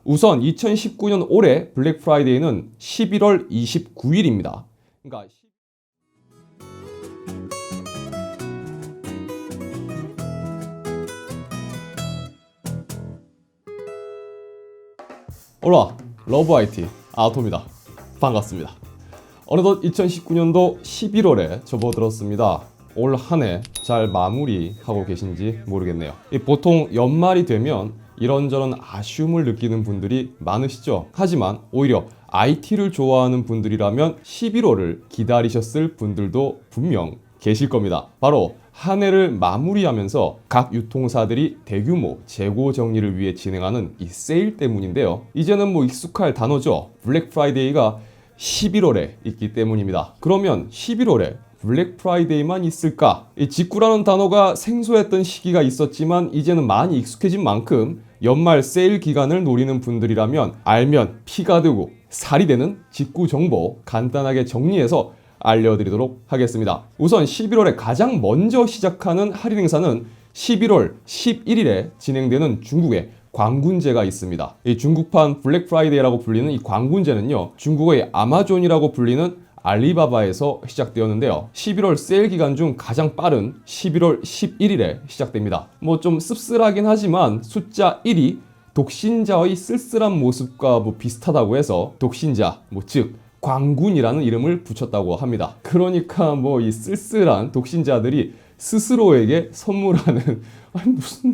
우선 2019년 올해 블랙 프라이데이는 11월 29일입니다. 그러니까 올라 러브 IT 아토입니다. 반갑습니다. 어느덧 2019년도 11월에 접어들었습니다. 올 한 해 잘 마무리하고 계신지 모르겠네요. 보통 연말이 되면 이런저런 아쉬움을 느끼는 분들이 많으시죠. 하지만 오히려 IT를 좋아하는 분들이라면 11월을 기다리셨을 분들도 분명 계실 겁니다. 바로 한 해를 마무리하면서 각 유통사들이 대규모 재고 정리를 위해 진행하는 이 세일 때문인데요. 이제는 익숙할 단어죠. 블랙 프라이데이가 11월에 있기 때문입니다. 그러면 11월에 블랙 프라이데이만 있을까? 이 직구라는 단어가 생소했던 시기가 있었지만 이제는 많이 익숙해진 만큼 연말 세일 기간을 노리는 분들이라면 알면 피가 되고 살이 되는 직구 정보 간단하게 정리해서 알려드리도록 하겠습니다. 우선 11월에 가장 먼저 시작하는 할인 행사는 11월 11일에 진행되는 중국의 광군제가 있습니다. 이 중국판 블랙 프라이데이라고 불리는 이 광군제는요, 중국의 아마존이라고 불리는 알리바바에서 시작되었는데요. 11월 세일 기간 중 가장 빠른 11월 11일에 시작됩니다. 좀 씁쓸하긴 하지만 숫자 1이 독신자의 쓸쓸한 모습과 비슷하다고 해서 독신자, 즉 광군이라는 이름을 붙였다고 합니다. 그러니까 이 쓸쓸한 독신자들이 스스로에게 선물하는 무슨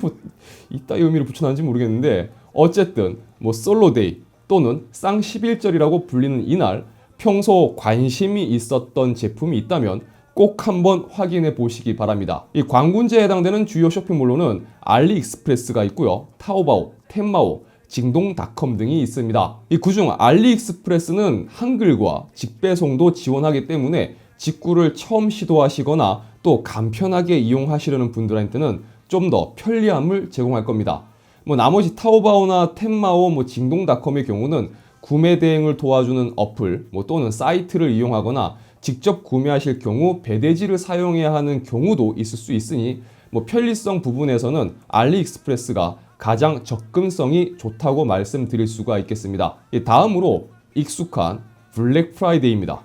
이따 의미를 붙여놨는지 모르겠는데, 어쨌든 솔로데이 또는 쌍11절이라고 불리는 이날 평소 관심이 있었던 제품이 있다면 꼭 한번 확인해 보시기 바랍니다. 이 광군제에 해당되는 주요 쇼핑몰로는 알리익스프레스가 있고요, 타오바오, 텐마오, 징동닷컴 등이 있습니다. 그중 알리익스프레스는 한글과 직배송도 지원하기 때문에 직구를 처음 시도하시거나 또 간편하게 이용하시려는 분들한테는 좀 더 편리함을 제공할 겁니다. 나머지 타오바오나 텐마오, 징동닷컴의 경우는 구매 대행을 도와주는 어플 또는 사이트를 이용하거나 직접 구매하실 경우 배대지를 사용해야 하는 경우도 있을 수 있으니 편리성 부분에서는 알리익스프레스가 가장 접근성이 좋다고 말씀드릴 수가 있겠습니다. 다음으로 익숙한 블랙 프라이데이입니다.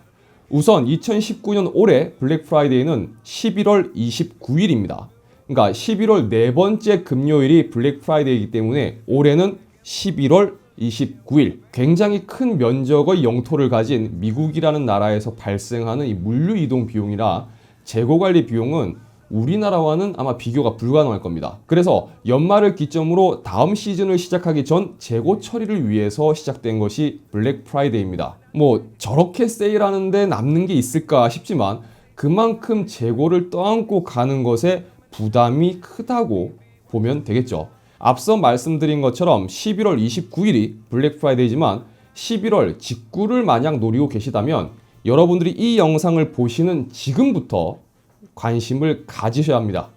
우선 2019년 올해 블랙 프라이데이는 11월 29일입니다. 그러니까 11월 네 번째 금요일이 블랙 프라이데이이기 때문에 올해는 11월 29일, 굉장히 큰 면적의 영토를 가진 미국이라는 나라에서 발생하는 이 물류 이동 비용이라 재고 관리 비용은 우리나라와는 아마 비교가 불가능할 겁니다. 그래서 연말을 기점으로 다음 시즌을 시작하기 전 재고 처리를 위해서 시작된 것이 블랙 프라이데이입니다. 저렇게 세일하는데 남는 게 있을까 싶지만 그만큼 재고를 떠안고 가는 것에 부담이 크다고 보면 되겠죠. 앞서 말씀드린 것처럼 11월 29일이 블랙 프라이데이지만 11월 직구를 만약 노리고 계시다면 여러분들이 이 영상을 보시는 지금부터 관심을 가지셔야 합니다.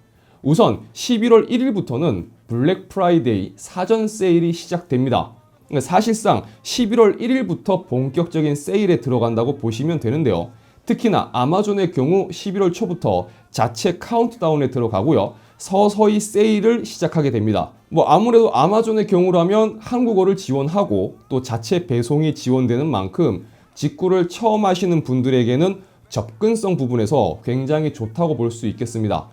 우선 11월 1일부터는 블랙 프라이데이 사전 세일이 시작됩니다. 사실상 11월 1일부터 본격적인 세일에 들어간다고 보시면 되는데요. 특히나 아마존의 경우 11월 초부터 자체 카운트다운에 들어가고요, 서서히 세일을 시작하게 됩니다. 아무래도 아마존의 경우라면 한국어를 지원하고 또 자체 배송이 지원되는 만큼 직구를 처음 하시는 분들에게는 접근성 부분에서 굉장히 좋다고 볼 수 있겠습니다.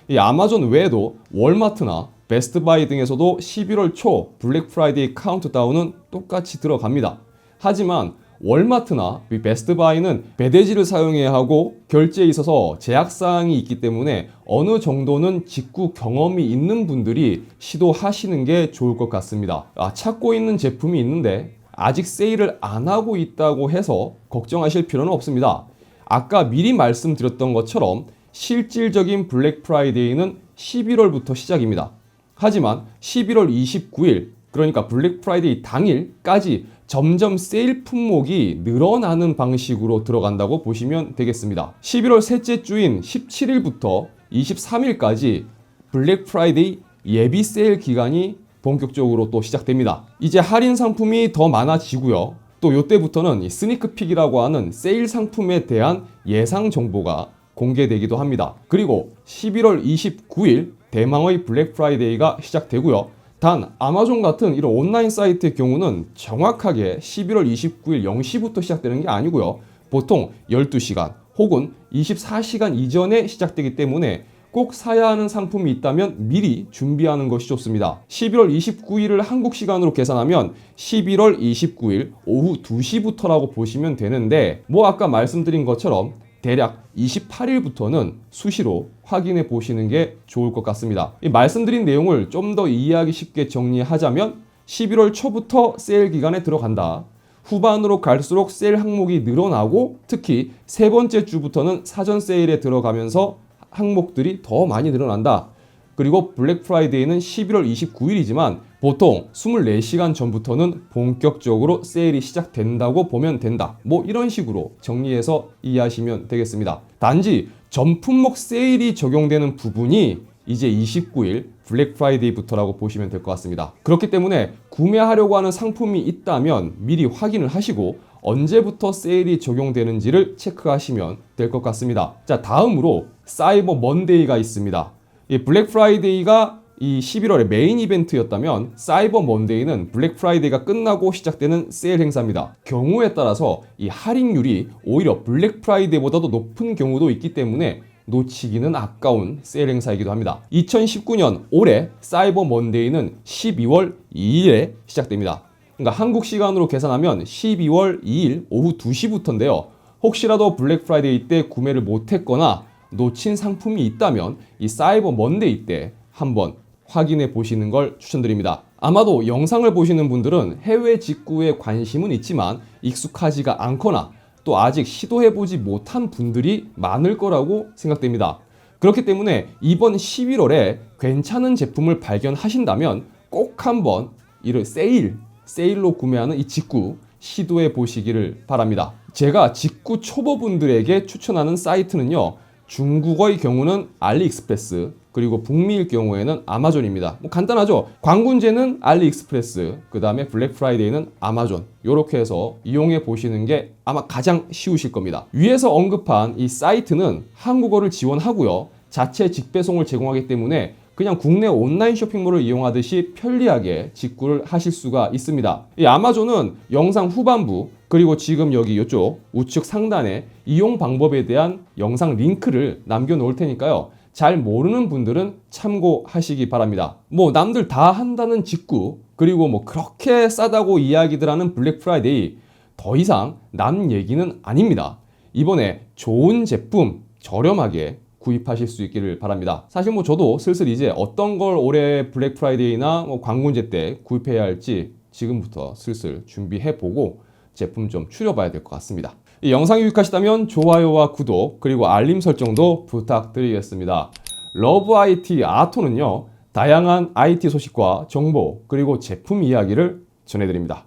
이 아마존 외에도 월마트나 베스트바이 등에서도 11월 초 블랙 프라이데이 카운트다운은 똑같이 들어갑니다. 하지만 월마트나 베스트바이는 배대지를 사용해야 하고 결제에 있어서 제약사항이 있기 때문에 어느 정도는 직구 경험이 있는 분들이 시도하시는 게 좋을 것 같습니다. 찾고 있는 제품이 있는데 아직 세일을 안 하고 있다고 해서 걱정하실 필요는 없습니다. 아까 미리 말씀드렸던 것처럼 실질적인 블랙 프라이데이는 11월부터 시작입니다. 하지만 11월 29일, 그러니까 블랙 프라이데이 당일까지 점점 세일 품목이 늘어나는 방식으로 들어간다고 보시면 되겠습니다. 11월 셋째 주인 17일부터 23일까지 블랙 프라이데이 예비 세일 기간이 본격적으로 또 시작됩니다. 이제 할인 상품이 더 많아지고요. 또 이때부터는 스니크픽이라고 하는 세일 상품에 대한 예상 정보가 공개되기도 합니다. 그리고 11월 29일 대망의 블랙 프라이데이가 시작되고요. 단 아마존 같은 이런 온라인 사이트의 경우는 정확하게 11월 29일 0시부터 시작되는 게 아니고요. 보통 12시간 혹은 24시간 이전에 시작되기 때문에 꼭 사야 하는 상품이 있다면 미리 준비하는 것이 좋습니다. 11월 29일을 한국 시간으로 계산하면 11월 29일 오후 2시부터라고 보시면 되는데 뭐 아까 말씀드린 것처럼 대략 28일부터는 수시로 확인해 보시는 게 좋을 것 같습니다. 이 말씀드린 내용을 좀 더 이해하기 쉽게 정리하자면 11월 초부터 세일 기간에 들어간다. 후반으로 갈수록 세일 항목이 늘어나고 특히 세 번째 주부터는 사전 세일에 들어가면서 항목들이 더 많이 늘어난다. 그리고 블랙 프라이데이는 11월 29일이지만 보통 24시간 전부터는 본격적으로 세일이 시작된다고 보면 된다. 뭐 이런 식으로 정리해서 이해하시면 되겠습니다. 단지 전 품목 세일이 적용되는 부분이 이제 29일 블랙 프라이데이부터라고 보시면 될 것 같습니다. 그렇기 때문에 구매하려고 하는 상품이 있다면 미리 확인을 하시고 언제부터 세일이 적용되는지를 체크하시면 될 것 같습니다. 자, 다음으로 사이버 먼데이가 있습니다. 이 블랙 프라이데이가 이 11월의 메인 이벤트였다면 사이버 먼데이는 블랙 프라이데이가 끝나고 시작되는 세일 행사입니다. 경우에 따라서 이 할인율이 오히려 블랙 프라이데이보다도 높은 경우도 있기 때문에 놓치기는 아까운 세일 행사이기도 합니다. 2019년 올해 사이버 먼데이는 12월 2일에 시작됩니다. 그러니까 한국 시간으로 계산하면 12월 2일 오후 2시부터인데요. 혹시라도 블랙 프라이데이 때 구매를 못했거나 놓친 상품이 있다면 이 사이버 먼데이 때 한번 확인해 보시는 걸 추천드립니다. 아마도 영상을 보시는 분들은 해외 직구에 관심은 있지만 익숙하지가 않거나 또 아직 시도해보지 못한 분들이 많을 거라고 생각됩니다. 그렇기 때문에 이번 11월에 괜찮은 제품을 발견하신다면 꼭 한번 이런 세일로 구매하는 이 직구 시도해 보시기를 바랍니다. 제가 직구 초보분들에게 추천하는 사이트는요, 중국어의 경우는 알리익스프레스, 그리고 북미일 경우에는 아마존입니다. 뭐 간단하죠? 관군제는 알리익스프레스, 그 다음에 블랙 프라이데이는 아마존. 이렇게 해서 이용해 보시는 게 아마 가장 쉬우실 겁니다. 위에서 언급한 이 사이트는 한국어를 지원하고요. 자체 직배송을 제공하기 때문에 그냥 국내 온라인 쇼핑몰을 이용하듯이 편리하게 직구를 하실 수가 있습니다. 이 아마존은 영상 후반부 그리고 지금 여기 이쪽 우측 상단에 이용 방법에 대한 영상 링크를 남겨 놓을 테니까요. 잘 모르는 분들은 참고하시기 바랍니다. 뭐 남들 다 한다는 직구 그리고 뭐 그렇게 싸다고 이야기들 하는 블랙 프라이데이 더 이상 남 얘기는 아닙니다. 이번에 좋은 제품 저렴하게 구입하실 수 있기를 바랍니다. 사실 뭐 저도 슬슬 이제 어떤 걸 올해 블랙 프라이데이나 뭐 광군제 때 구입해야 할지 지금부터 슬슬 준비해보고 제품 좀 추려봐야 될 것 같습니다. 이 영상이 유익하시다면 좋아요와 구독 그리고 알림 설정도 부탁드리겠습니다. 러브 IT 아토는요, 다양한 IT 소식과 정보 그리고 제품 이야기를 전해드립니다.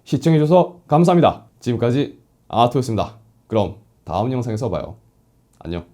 시청해주셔서 감사합니다. 지금까지 아토였습니다. 그럼 다음 영상에서 봐요. 안녕.